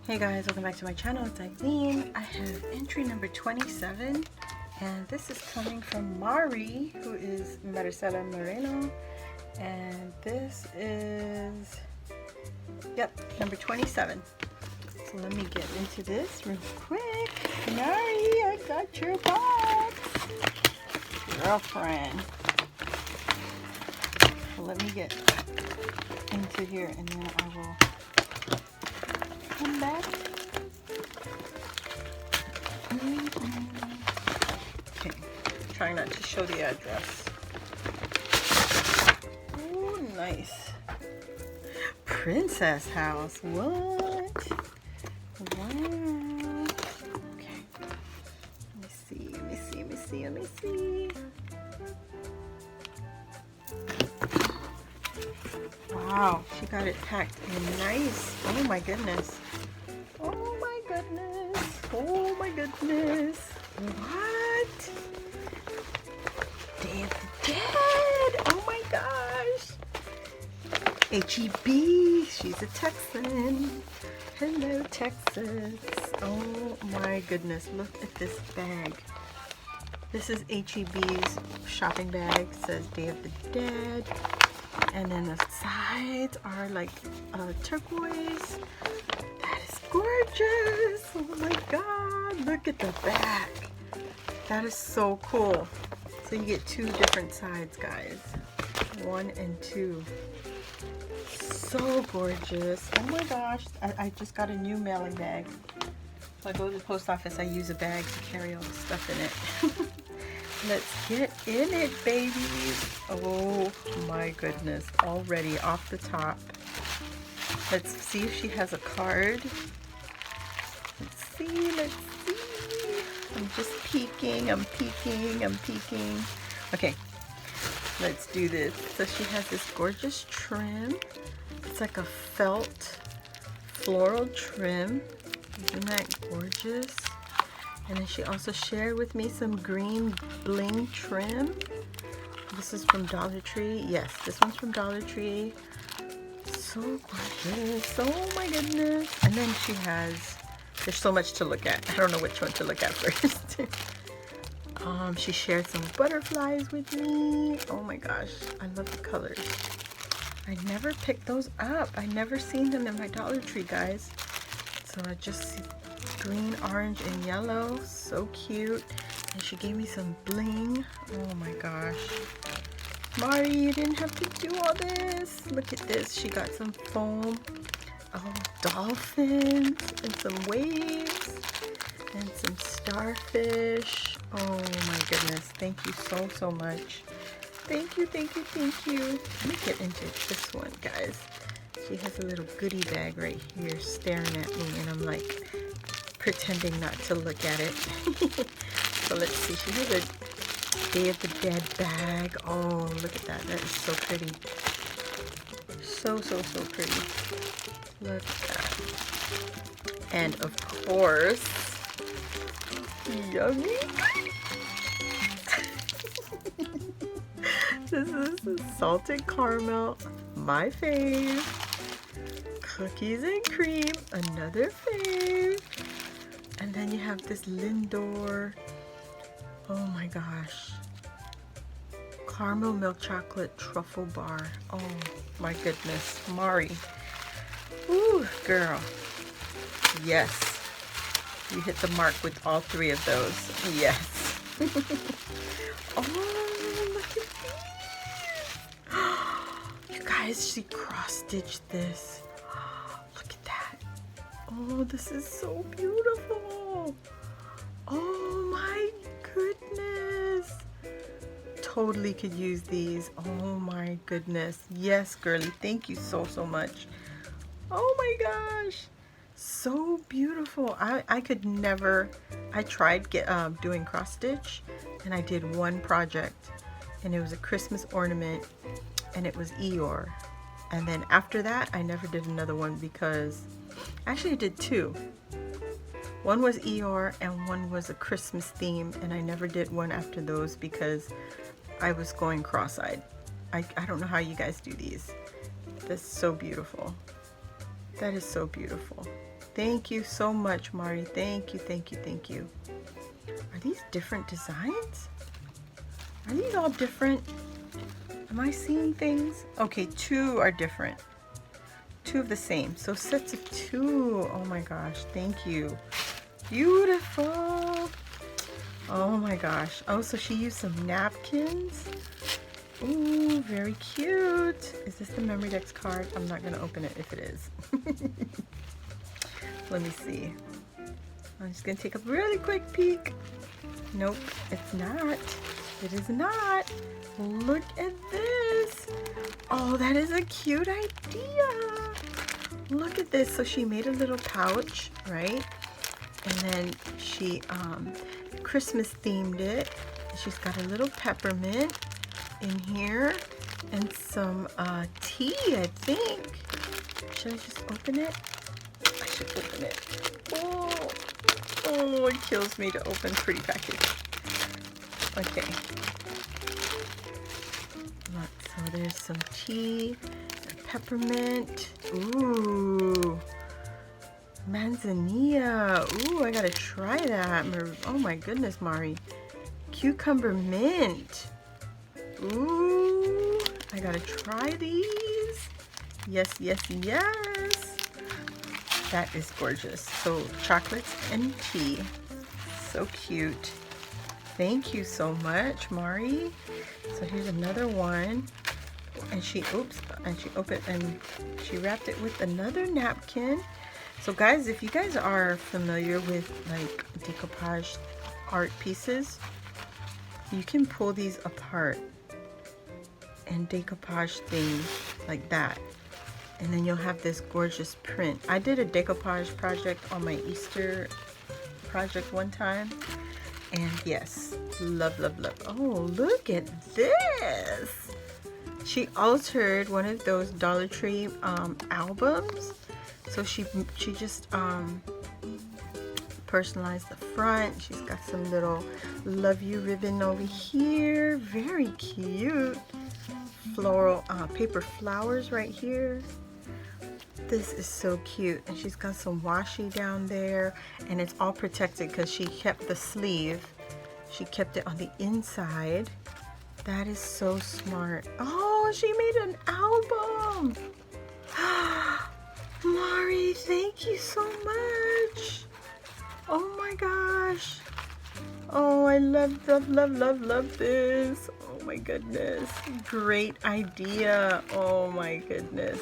Hey guys, welcome back to my channel. It's Eileen. I have entry number 27 and this is coming from Mari, who is Maricela Moreno, and this is, number 27. So let me get into this real quick. Mari, I got your box. Girlfriend. So let me get into here and then I will come back. Okay, trying not to show the address. Oh, nice. Princess house. What? Wow. Okay. Let me see. Wow, she got it packed in nice. Oh my goodness. What? Day of the Dead. Oh my gosh. HEB. She's a Texan. Hello, Texas. Oh my goodness. Look at this bag. This is HEB's shopping bag. It says Day of the Dead. And then the sides are like turquoise. That is gorgeous. Oh my god. Look at the back. That is so cool. So you get two different sides, guys. 1 and 2. So gorgeous. Oh my gosh. I just got a new mailing bag. So I go to the post office, I use a bag to carry all the stuff in it. Let's get in it, babies. Oh my goodness. Already off the top. Let's see if she has a card. Let's see. I'm just peeking. I'm peeking. Okay. Let's do this. So she has this gorgeous trim. It's like a felt floral trim. Isn't that gorgeous? And then she also shared with me some green bling trim. This is from Dollar Tree. Yes, this one's from Dollar Tree. So gorgeous. Oh my goodness. And then she has, there's so much to look at. I don't know which one to look at first. She shared some butterflies with me. Oh my gosh, I love the colors. I never picked those up. I never seen them in my Dollar Tree, guys. So I just see green, orange, and yellow. So cute. And she gave me some bling. Oh my gosh. Mari, you didn't have to do all this. Look at this. She got some foam. Oh, dolphins and some waves and some starfish. Oh my goodness. Thank you so much. Thank you. Let me get into this one, guys. She has a little goodie bag right here staring at me, and I'm like pretending not to look at it. So let's see. She has a Day of the Dead bag. Oh, look at that. That is so pretty. So pretty. Look at that. And of course, yummy. This is salted caramel, my fave. Cookies and cream, another fave. And then you have this Lindor. Oh my gosh. Caramel milk chocolate truffle bar. Oh my goodness. Mari. Ooh, girl. Yes. You hit the mark with all 3 of those. Yes. Oh, look at these. You guys, she cross-stitched this. Look at that. Oh, this is so beautiful. Oh my goodness. Totally could use these. Oh my goodness. Yes, girly. Thank you so much. Oh my gosh. So beautiful. I could never. I tried doing cross stitch, and I did one project, and it was a Christmas ornament, and it was Eeyore. And then after that, I never did another one because actually I did 2. One was Eeyore and one was a Christmas theme, and I never did one after those because I was going cross-eyed. I don't know how you guys do these. That's so beautiful. That is so beautiful. Thank you so much, Mari. Thank you, thank you, thank you. Are these different designs? Are these all different? Am I seeing things? Okay, 2 are different. 2 of the same. So sets of 2. Oh my gosh, thank you. Beautiful. Oh my gosh. Oh, so she used some napkins. Ooh, very cute. Is this the Memory Dex card? I'm not gonna open it if it is. Let me see. I'm just gonna take a really quick peek. Nope, it's not. It is not. Look at this. Oh, that is a cute idea. Look at this. So she made a little pouch, right? And then she Christmas themed it. She's got a little peppermint in here and some tea, I think. Should I just open it? I should open it. Oh, oh, it kills me to open pretty package. Okay. Look, so there's some tea, peppermint. Ooh. Manzanilla. Ooh, I gotta try that. Oh my goodness, Mari. Cucumber mint. Ooh, I gotta try these. Yes, yes, yes. That is gorgeous. So chocolates and tea. So cute. Thank you so much, Mari. So here's another one. And she, oops, and she opened and she wrapped it with another napkin. So guys, if you guys are familiar with like decoupage art pieces, you can pull these apart and decoupage things like that. And then you'll have this gorgeous print. I did a decoupage project on my Easter project one time. And yes, love, love, love. Oh, look at this. She altered one of those Dollar Tree albums. So she just personalized the front. She's got some little love you ribbon over here. Very cute. Floral paper flowers right here. This is so cute. And she's got some washi down there. And it's all protected because she kept the sleeve. She kept it on the inside. That is so smart. Oh, she made an album. Mari, thank you so much. Oh my gosh. Oh, I love, love, love, love, love this. Oh my goodness. Great idea. Oh my goodness.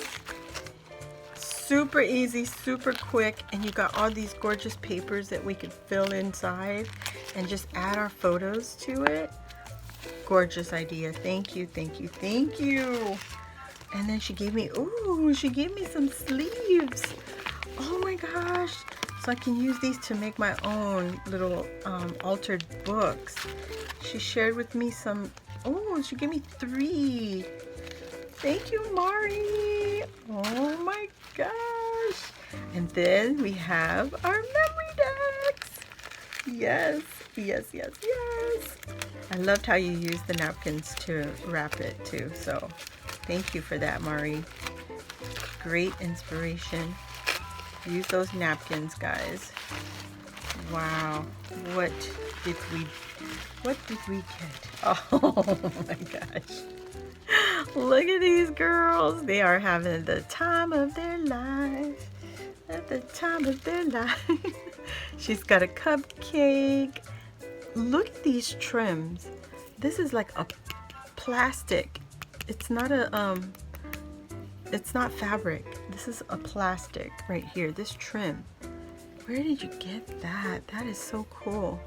Super easy, super quick, and you got all these gorgeous papers that we could fill inside and just add our photos to it. Gorgeous idea. Thank you, thank you, thank you. And then she gave me, ooh, she gave me some sleeves. Oh my gosh. So I can use these to make my own little altered books. She shared with me some, oh, she gave me 3. Thank you, Mari. Oh my gosh. And then we have our memory decks. Yes, yes, yes, yes. I loved how you used the napkins to wrap it too. So thank you for that, Mari. Great inspiration. Use those napkins, guys. Wow. What did we get? Oh my gosh. Look at these girls. They are having the time of their life. At the time of their life. She's got a cupcake. Look at these trims. This is like a plastic. It's not a it's not fabric. This is a plastic right here. This trim. Where did you get that? That is so cool.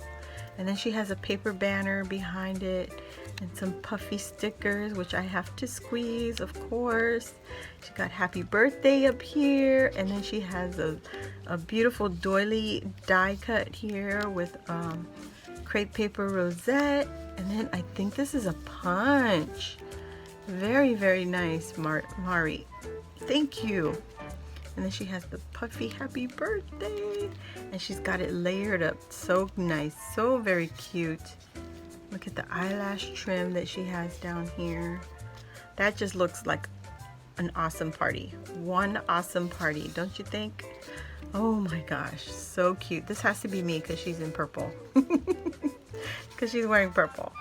And then she has a paper banner behind it and some puffy stickers, which I have to squeeze, of course. She got happy birthday up here. And then she has a beautiful doily die cut here with crepe paper rosette. And then I think this is a punch. Very, very nice, Mari. Thank you. And then she has the puffy happy birthday. And she's got it layered up. So nice. So very cute. Look at the eyelash trim that she has down here. That just looks like an awesome party. One awesome party, don't you think? Oh my gosh, so cute. This has to be me because she's in purple. Because she's wearing purple.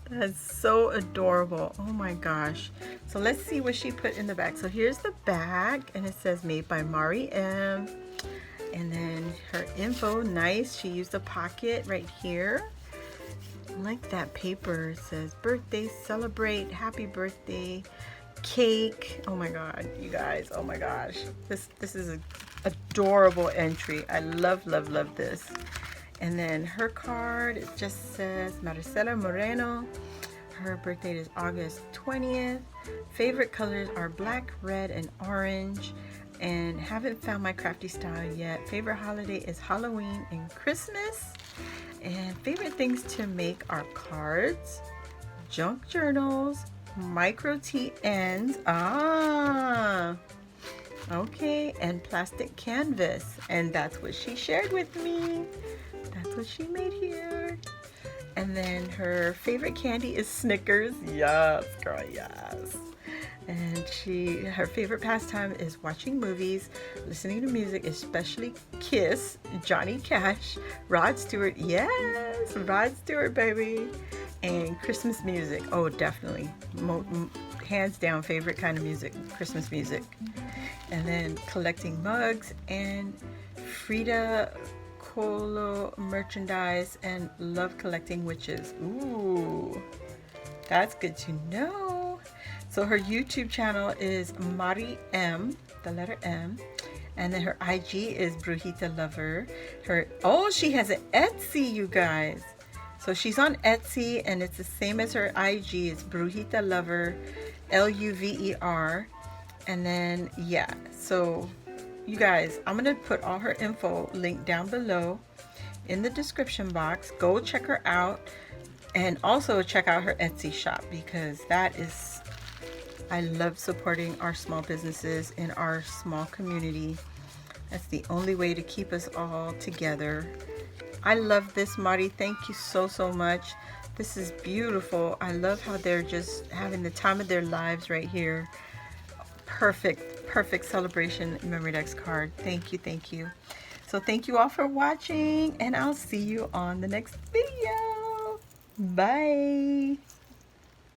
That's so adorable. Oh my gosh. So let's see what she put in the bag. So here's the bag, and it says made by Mari M. And then her info, nice. She used a pocket right here. I like that paper. It says birthday, celebrate, happy birthday, cake. Oh my god, you guys. Oh my gosh. This is an adorable entry. I love, love, love this. And then her card, it just says Maricela Moreno. Her birthday is August 20th. Favorite colors are black, red, and orange. And haven't found my crafty style yet. Favorite holiday is Halloween and Christmas. And favorite things to make are cards, junk journals, micro TNs. Okay, and plastic canvas. And that's what she shared with me. That's what she made here. And then her favorite candy is Snickers. Yes, girl, yes. And her favorite pastime is watching movies, listening to music, especially Kiss, Johnny Cash, Rod Stewart. Yes, Rod Stewart, baby. And Christmas music. Oh, definitely. Hands down, favorite kind of music, Christmas music. And then collecting mugs and Frida Kahlo merchandise and love collecting witches. Ooh, that's good to know. So her YouTube channel is Mari M, the letter M, and then her IG is Brujita Lover. She has an Etsy, you guys. So she's on Etsy, and it's the same as her IG. It's Brujita Lover, Luver. And then yeah, so you guys, I'm gonna put all her info linked down below in the description box. Go check her out, and also check out her Etsy shop, because I love supporting our small businesses in our small community. That's the only way to keep us all together. I love this, Mari. Thank you so, so much. This is beautiful. I love how they're just having the time of their lives right here. Perfect celebration Memorydex card. Thank you, thank you. So thank you all for watching, and I'll see you on the next video. Bye.